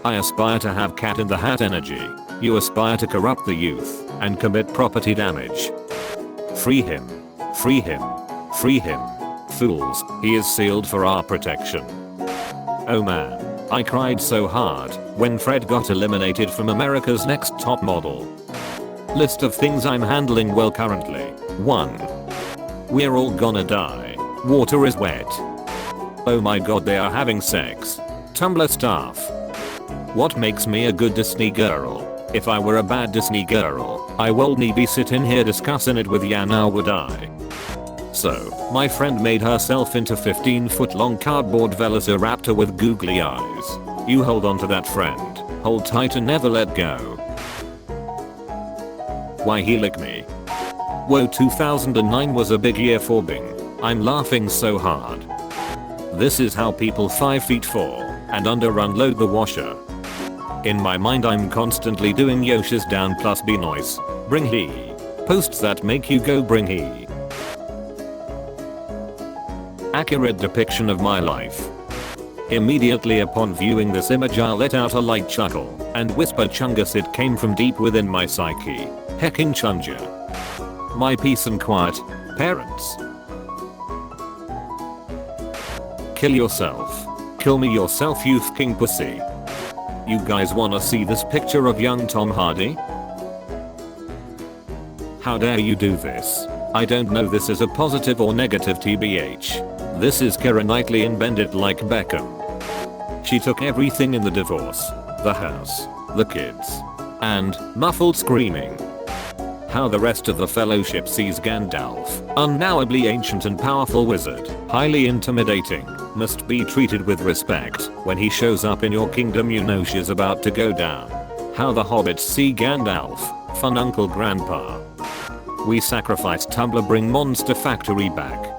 I aspire to have Cat in the Hat energy. You aspire to corrupt the youth and commit property damage. Free him. Free him. Free him. Fools, he is sealed for our protection. Oh man, I cried so hard when Fred got eliminated from America's Next Top Model. List of things I'm handling well currently. 1. We're all gonna die. Water is wet. Oh my god, they are having sex. Tumblr staff. What makes me a good Disney girl? If I were a bad Disney girl, I wouldn't be sitting here discussing it with ya now, would I? So, my friend made herself into 15-foot long cardboard velociraptor with googly eyes. You hold on to that, friend. Hold tight and never let go. Why he lick me? Whoa, 2009 was a big year for Bing. I'm laughing so hard. This is how people 5 feet 4 and under unload the washer. In my mind I'm constantly doing Yoshi's down plus B noise. Bring he. Posts that make you go bring he. Accurate depiction of my life. Immediately upon viewing this image I let out a light chuckle and whispered Chungus, it came from deep within my psyche. Hecking Chunja. My peace and quiet, parents. Kill yourself. Kill me yourself, you fucking pussy. You guys wanna see this picture of young Tom Hardy? How dare you do this? I don't know this is a positive or negative tbh. This is Keira Knightley in Bend It Like Beckham. She took everything in the divorce. The house. The kids. And muffled screaming. How the rest of the fellowship sees Gandalf, unknowably ancient and powerful wizard, highly intimidating, must be treated with respect. When he shows up in your kingdom you know she's about to go down. How the hobbits see Gandalf, fun uncle grandpa. We sacrifice Tumblr, bring Monster Factory back.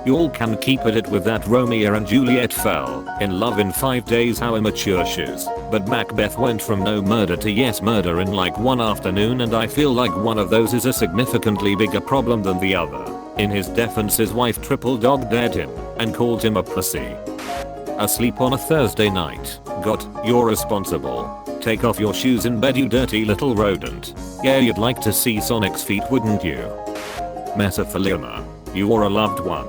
Y'all can keep at it with that Romeo and Juliet fell in love in 5 days, how immature shiz. But Macbeth went from no murder to yes murder in like one afternoon, and I feel like one of those is a significantly bigger problem than the other. In his defense his wife triple dog dared him and called him a pussy. Asleep on a Thursday night. God, you're responsible. Take off your shoes in bed, you dirty little rodent. Yeah, you'd like to see Sonic's feet, wouldn't you? Mesothelioma. You're a loved one.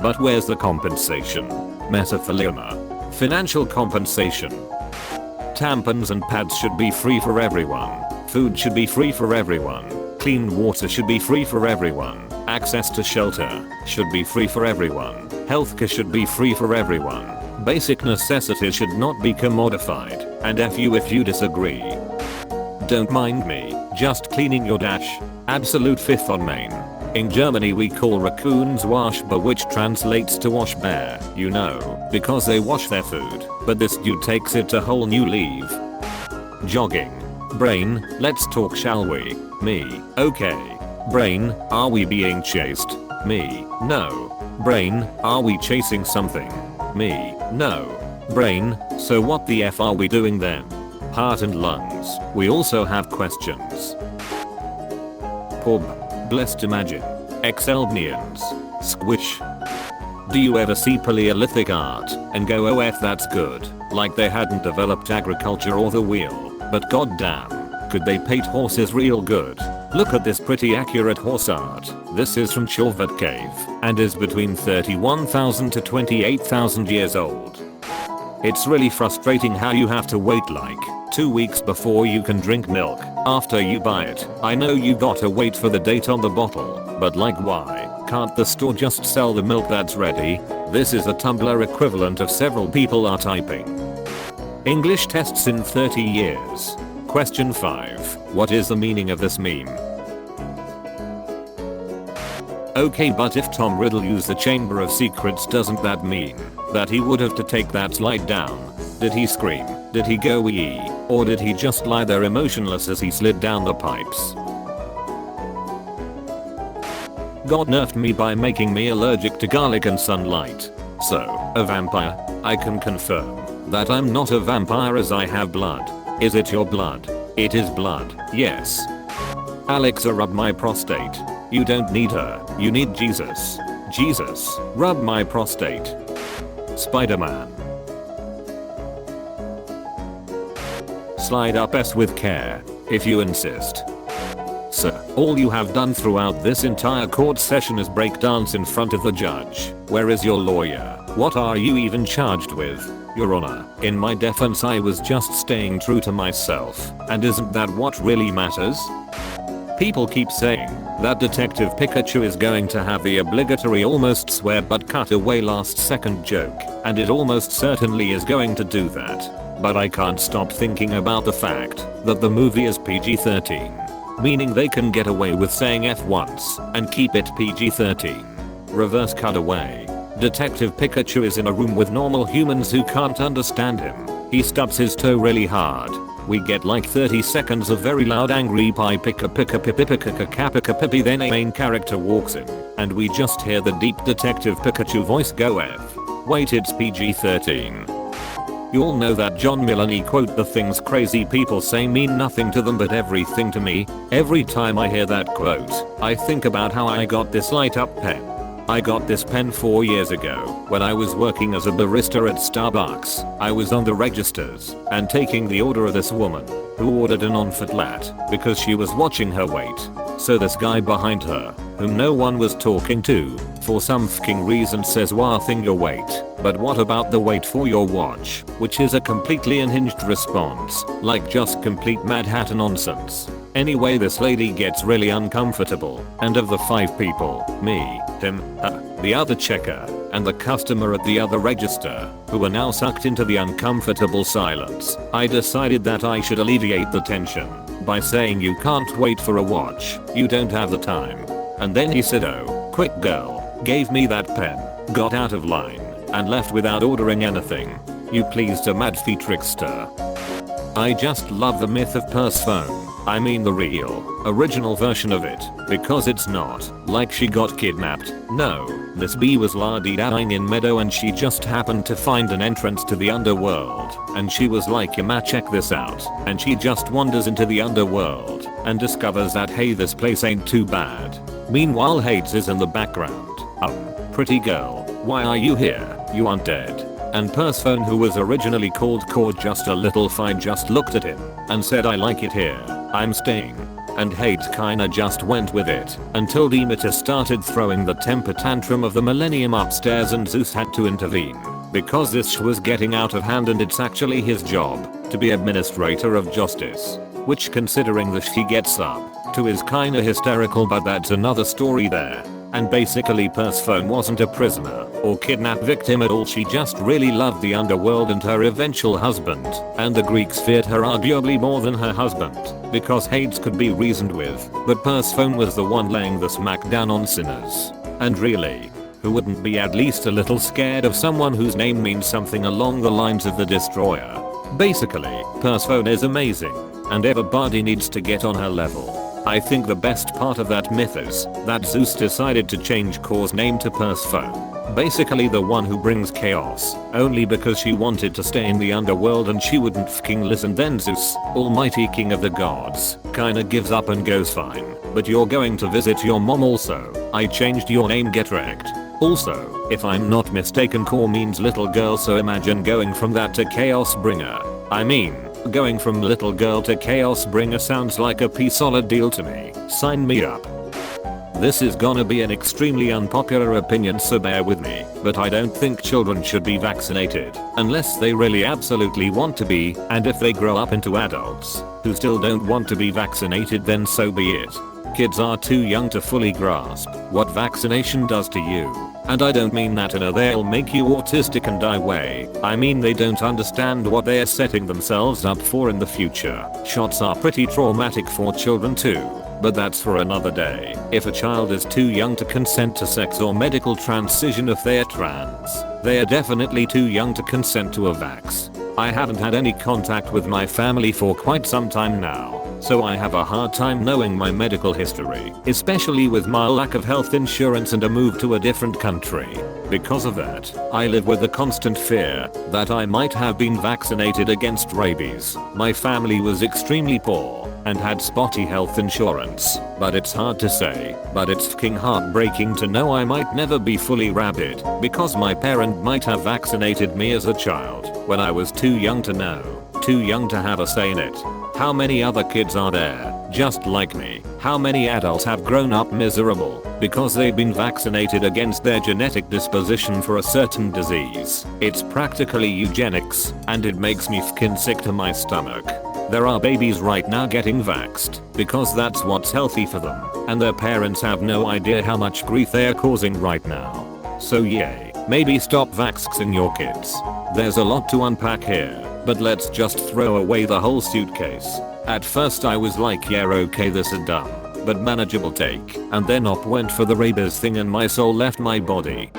But where's the compensation? Mesothelioma. Financial compensation. Tampons and pads should be free for everyone. Food should be free for everyone. Clean water should be free for everyone. Access to shelter should be free for everyone. Healthcare should be free for everyone. Basic necessities should not be commodified. And F you if you disagree. Don't mind me, just cleaning your dash. Absolute fifth on main. In Germany we call raccoons Waschbär, which translates to wash bear, you know, because they wash their food. But this dude takes it a whole new leave. Jogging. Brain, let's talk shall we? Me, okay. Brain, are we being chased? Me, no. Brain, are we chasing something? Me, no. Brain, so what the F are we doing then? Heart and lungs, we also have questions. Pub. Blessed imagine. Exelbnians. Squish. Do you ever see Paleolithic art and go, oh F that's good, like they hadn't developed agriculture or the wheel, but goddamn, could they paint horses real good? Look at this pretty accurate horse art. This is from Chauvet Cave and is between 31,000 to 28,000 years old. It's really frustrating how you have to wait like 2 weeks before you can drink milk after you buy it. I know you gotta wait for the date on the bottle, but like why can't the store just sell the milk that's ready? This is the Tumblr equivalent of several people are typing. English tests in 30 years. Question 5. What is the meaning of this meme? Okay, but if Tom Riddle used the Chamber of Secrets, doesn't that mean that he would have to take that slide down? Did he scream? Did he go wee? Or did he just lie there emotionless as he slid down the pipes? God nerfed me by making me allergic to garlic and sunlight. So, a vampire? I can confirm that I'm not a vampire as I have blood. Is it your blood? It is blood, yes. Alexa, rub my prostate. You don't need her, you need Jesus. Jesus, rub my prostate. Spider-Man. Slide up S with care, if you insist. Sir, all you have done throughout this entire court session is break dance in front of the judge. Where is your lawyer? What are you even charged with? Your Honor, in my defense I was just staying true to myself, and isn't that what really matters? People keep saying that Detective Pikachu is going to have the obligatory almost swear but cut away last second joke, and it almost certainly is going to do that. But I can't stop thinking about the fact that the movie is PG-13. Meaning they can get away with saying F once and keep it PG-13. Reverse cutaway. Detective Pikachu is in a room with normal humans who can't understand him. He stubs his toe really hard. We get like 30 seconds of very loud angry pie pika pika pika pika pika pika, then a main character walks in and we just hear the deep Detective Pikachu voice go F. Wait, it's PG-13. You all know that John Mulaney quote, the things crazy people say mean nothing to them but everything to me. Every time I hear that quote, I think about how I got this light up pen. I got this pen 4 years ago when I was working as a barista at Starbucks. I was on the registers and taking the order of this woman who ordered an on-foot lat because she was watching her weight. So this guy behind her, whom no one was talking to, for some fucking reason says, "Wow, thing your weight. But what about the weight for your watch?" Which is a completely unhinged response, like just complete Mad Hatter nonsense. Anyway, this lady gets really uncomfortable, and of the 5 people, me, him, her, the other checker, and the customer at the other register, who were now sucked into the uncomfortable silence, I decided that I should alleviate the tension by saying, "You can't wait for a watch, you don't have the time." And then he said, "Oh, quick girl," gave me that pen, got out of line, and left without ordering anything. You pleased a mad fee trickster. I just love the myth of purse phone. I mean the real, original version of it, because it's not like she got kidnapped. No, this bee was la-dee-da-dine in Meadow and she just happened to find an entrance to the underworld, and she was like, "Yeah, check this out," and she just wanders into the underworld and discovers that, hey, this place ain't too bad. Meanwhile, Hades is in the background. Pretty girl, why are you here? You aren't dead. And Persephone, who was originally called Cord just a little fine, just looked at him and said, "I like it here, I'm staying." And Hades kinda just went with it until Demeter started throwing the temper tantrum of the millennium upstairs and Zeus had to intervene. Because this was getting out of hand and it's actually his job to be administrator of justice. Which, considering the he gets up to, is kinda hysterical, but that's another story there. And basically Persephone wasn't a prisoner or kidnapped victim at all, she just really loved the underworld and her eventual husband, and the Greeks feared her arguably more than her husband, because Hades could be reasoned with, but Persephone was the one laying the smack down on sinners. And really, who wouldn't be at least a little scared of someone whose name means something along the lines of the Destroyer? Basically, Persephone is amazing, and everybody needs to get on her level. I think the best part of that myth is that Zeus decided to change Kor's name to Persephone, basically the one who brings chaos, only because she wanted to stay in the underworld and she wouldn't fucking listen. Then Zeus, almighty king of the gods, kinda gives up and goes, "Fine, but you're going to visit your mom also. I changed your name, get wrecked." Also, if I'm not mistaken, Kor means little girl, so imagine going from that to chaos bringer. I mean, going from little girl to chaos bringer sounds like a solid deal to me. Sign me up. This is gonna be an extremely unpopular opinion, so bear with me, but I don't think children should be vaccinated unless they really absolutely want to be, and if they grow up into adults who still don't want to be vaccinated, then so be it. Kids are too young to fully grasp what vaccination does to you. And I don't mean that in a "they'll make you autistic and die" way. I mean they don't understand what they're setting themselves up for in the future. Shots are pretty traumatic for children too, but that's for another day. If a child is too young to consent to sex or medical transition, if they're trans, they are definitely too young to consent to a vax. I haven't had any contact with my family for quite some time now, so I have a hard time knowing my medical history, especially with my lack of health insurance and a move to a different country. Because of that, I live with the constant fear that I might have been vaccinated against rabies. My family was extremely poor and had spotty health insurance, but it's hard to say, but it's fucking heartbreaking to know I might never be fully rabid because my parent might have vaccinated me as a child when I was too young to know. too young to have a say in it. How many other kids are there, just like me? How many adults have grown up miserable because they've been vaccinated against their genetic disposition for a certain disease? It's practically eugenics, and it makes me fkin sick to my stomach. There are babies right now getting vaxxed because that's what's healthy for them, and their parents have no idea how much grief they're causing right now. So yay, maybe stop vaxxing your kids. There's a lot to unpack here, but let's just throw away the whole suitcase. At first I was like, yeah, okay, this is dumb, but manageable take, and then up went for the rabies thing and my soul left my body.